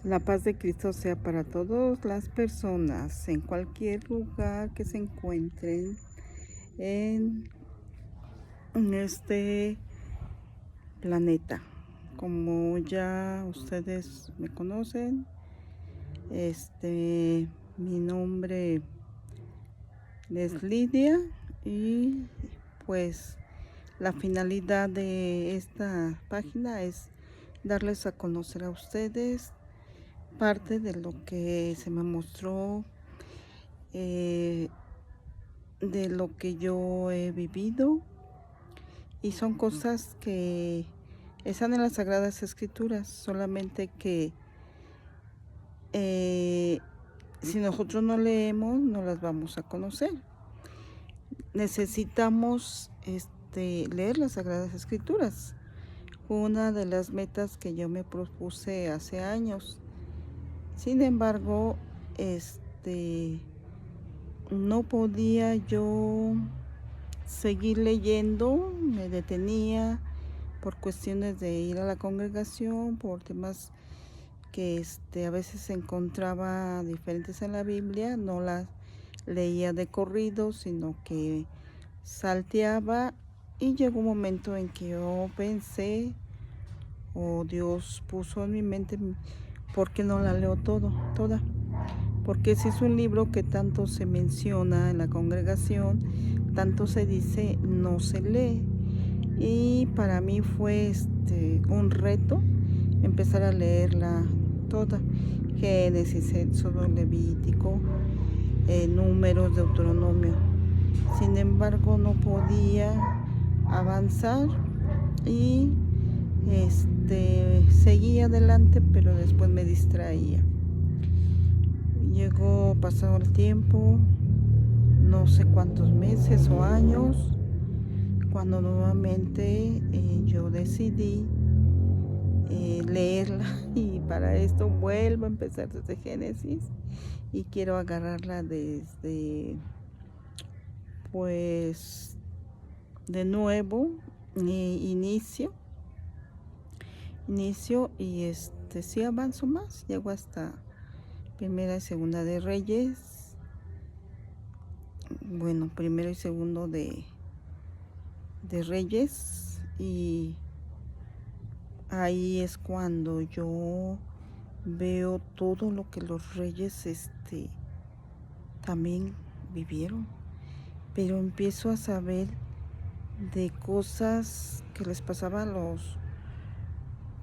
La paz de Cristo sea para todas las personas en cualquier lugar que se encuentren en este planeta. Como ya ustedes me conocen, mi nombre es Lidia y pues la finalidad de esta página es darles a conocer a ustedes parte de lo que se me mostró, de lo que yo he vivido, y son cosas que están en las Sagradas Escrituras, solamente que si nosotros no leemos no las vamos a conocer. Necesitamos leer las Sagradas Escrituras. Fue una de las metas que yo me propuse hace años. Sin embargo, no podía yo seguir leyendo, me detenía por cuestiones de ir a la congregación, por temas que a veces se encontraba diferentes en la Biblia, no las leía de corrido, sino que salteaba, y llegó un momento en que yo pensé, o Dios puso en mi mente, ¿por qué no la leo toda? Porque si es un libro que tanto se menciona en la congregación, tanto se dice, no se lee. Y para mí fue un reto empezar a leerla toda. Génesis, Éxodo, Levítico, Números, Deuteronomio. Sin embargo, no podía avanzar y seguía adelante, pero después me distraía. Llegó pasado el tiempo, no sé cuántos meses o años, cuando nuevamente yo decidí leerla, y para esto vuelvo a empezar desde Génesis y quiero agarrarla desde, pues, de nuevo, inicio y sí avanzo más, llego hasta Primera y Segunda de Reyes, bueno, primero y segundo de Reyes, y ahí es cuando yo veo todo lo que los reyes también vivieron, pero empiezo a saber de cosas que les pasaba a los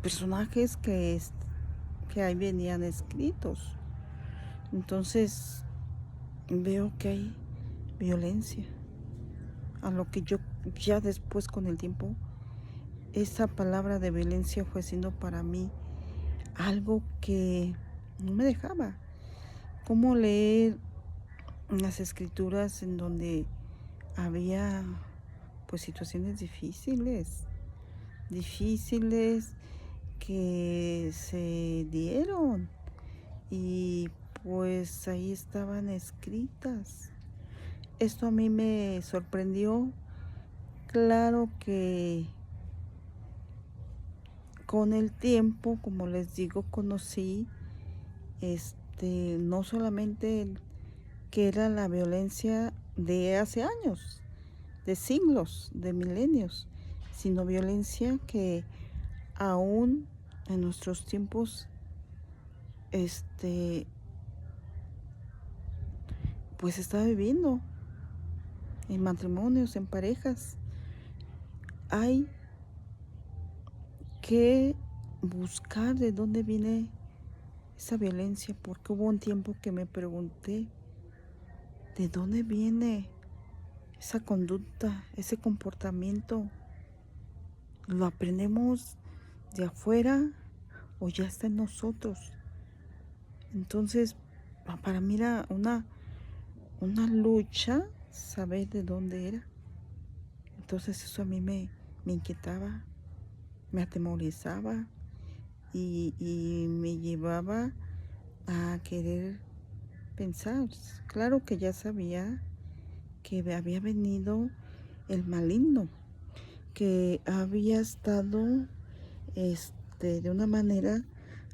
personajes que ahí venían escritos. Entonces veo que hay violencia, a lo que yo ya después, con el tiempo, esa palabra de violencia fue siendo para mí algo que no me dejaba. ¿Cómo leer las escrituras en donde había pues situaciones difíciles que se dieron, y pues ahí estaban escritas? Esto a mí me sorprendió. Claro que con el tiempo, como les digo, conocí no solamente que era la violencia de hace años, de siglos, de milenios, sino violencia que aún en nuestros tiempos pues está viviendo en matrimonios, en parejas. Hay que buscar de dónde viene esa violencia, porque hubo un tiempo que me pregunté, ¿de dónde viene esa conducta, ese comportamiento? ¿Lo aprendemos de afuera o ya está en nosotros? Entonces, para mí era una lucha saber de dónde era. Entonces eso a mí me inquietaba, me atemorizaba, y me llevaba a querer pensar. Claro que ya sabía que había venido el maligno, que había estado de una manera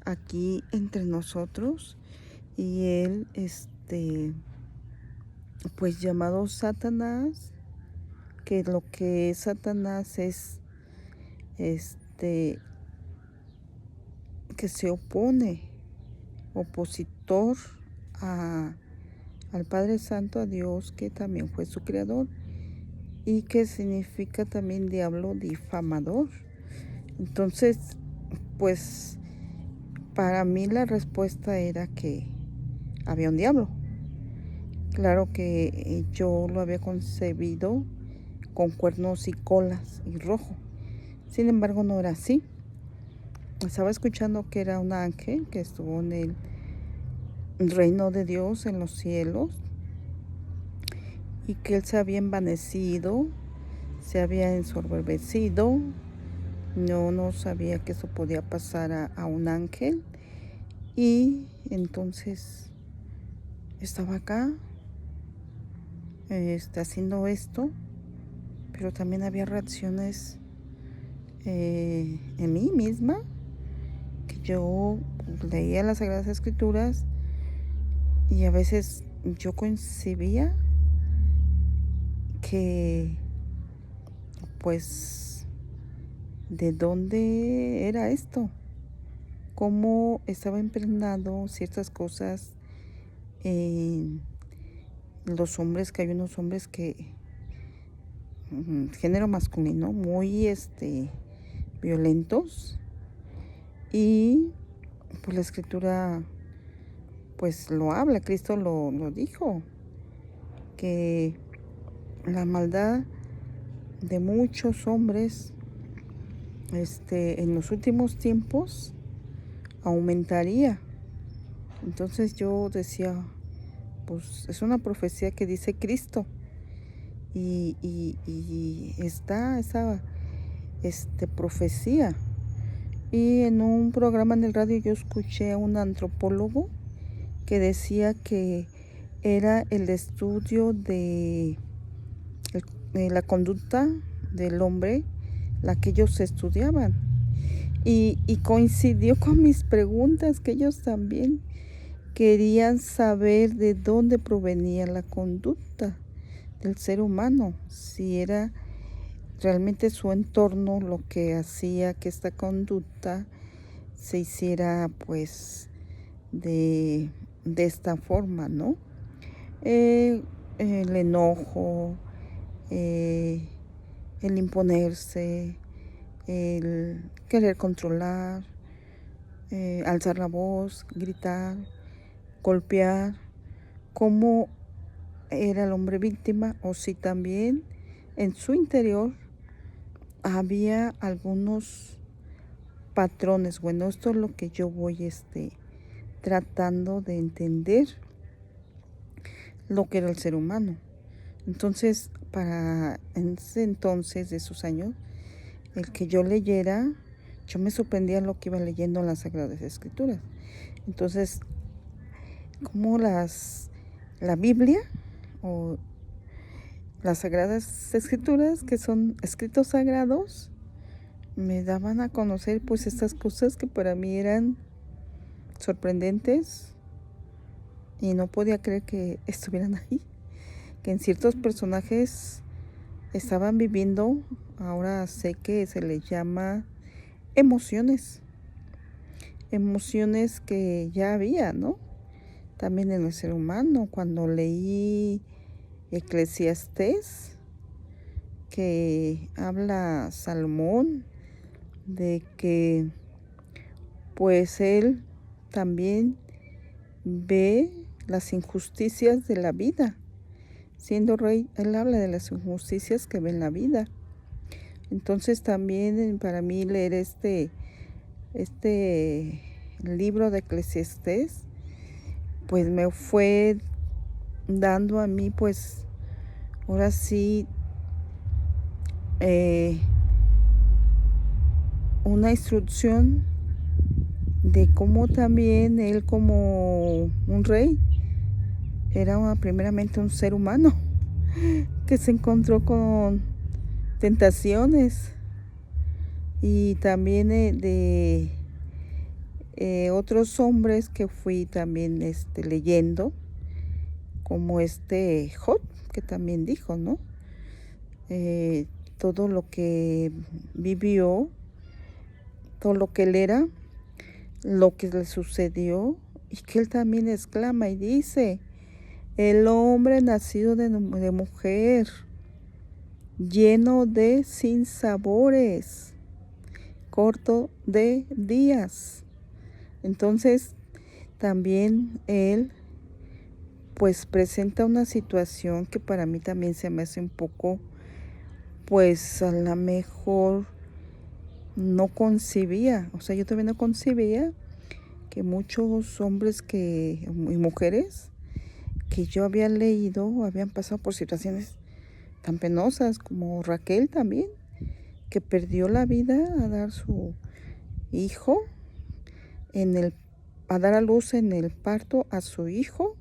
aquí entre nosotros, y él, pues llamado Satanás, que lo que es Satanás es, que se opone, opositor al Padre Santo, a Dios, que también fue su creador, y que significa también diablo difamador. Entonces, pues para mí la respuesta era que había un diablo. Claro que yo lo había concebido con cuernos y colas y rojo. Sin embargo, no era así. Estaba escuchando que era un ángel que estuvo en el reino de Dios en los cielos, y que él se había envanecido, se había ensoberbecido. No sabía que eso podía pasar a un ángel, y entonces estaba acá haciendo esto, pero también había reacciones en mí misma, que yo leía las Sagradas Escrituras y a veces yo concebía que, pues, ¿de dónde era esto? Cómo estaba impregnado ciertas cosas en los hombres, que hay unos hombres que, género masculino, muy violentos, y pues la Escritura pues lo habla, Cristo lo dijo, que la maldad de muchos hombres en los últimos tiempos aumentaría. Entonces yo decía, pues es una profecía que dice Cristo, y está esa profecía. Y en un programa en el radio yo escuché a un antropólogo que decía que era el estudio de la conducta del hombre la que ellos estudiaban, y coincidió con mis preguntas, que ellos también querían saber de dónde provenía la conducta del ser humano, si era realmente su entorno lo que hacía que esta conducta se hiciera pues de esta forma, ¿no? El enojo, el imponerse, el querer controlar, alzar la voz, gritar, golpear, cómo era el hombre víctima, o si también en su interior había algunos patrones. Bueno, esto es lo que yo voy tratando de entender, lo que era el ser humano. Entonces, para en ese entonces, de esos años, el que yo leyera, yo me sorprendía lo que iba leyendo en las Sagradas Escrituras. Entonces, como la Biblia o las Sagradas Escrituras, que son escritos sagrados, me daban a conocer pues estas cosas que para mí eran sorprendentes, y no podía creer que estuvieran ahí, que en ciertos personajes estaban viviendo, ahora sé que se les llama emociones que ya había, ¿no? También en el ser humano. Cuando leí Eclesiastés, que habla Salomón de que pues él también ve las injusticias de la vida. Siendo rey, él habla de las injusticias que ve en la vida. Entonces también para mí leer este libro de Eclesiastés pues me fue dando a mí pues ahora sí una instrucción de cómo también él, como un rey, era primeramente un ser humano que se encontró con tentaciones, y también Otros hombres que fui también leyendo, como Job, que también dijo, ¿no? Todo lo que vivió, todo lo que él era, lo que le sucedió, y que él también exclama y dice, el hombre nacido de mujer, lleno de sinsabores, corto de días. Entonces, también él pues presenta una situación que para mí también se me hace un poco, pues a lo mejor no concebía, o sea, yo también no concebía que muchos hombres y mujeres que yo había leído habían pasado por situaciones tan penosas, como Raquel también, que perdió la vida a dar su hijo a dar a luz en el parto a su hijo,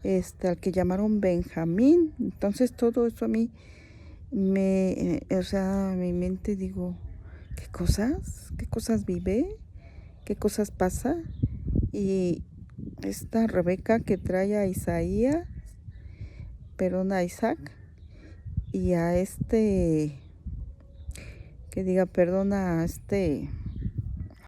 al que llamaron Benjamín. Entonces todo eso a mí o sea, mi mente digo, qué cosas vive, qué cosas pasa. Y esta Rebeca que trae a Isaías, perdón, a Isaac, y a que diga, perdona a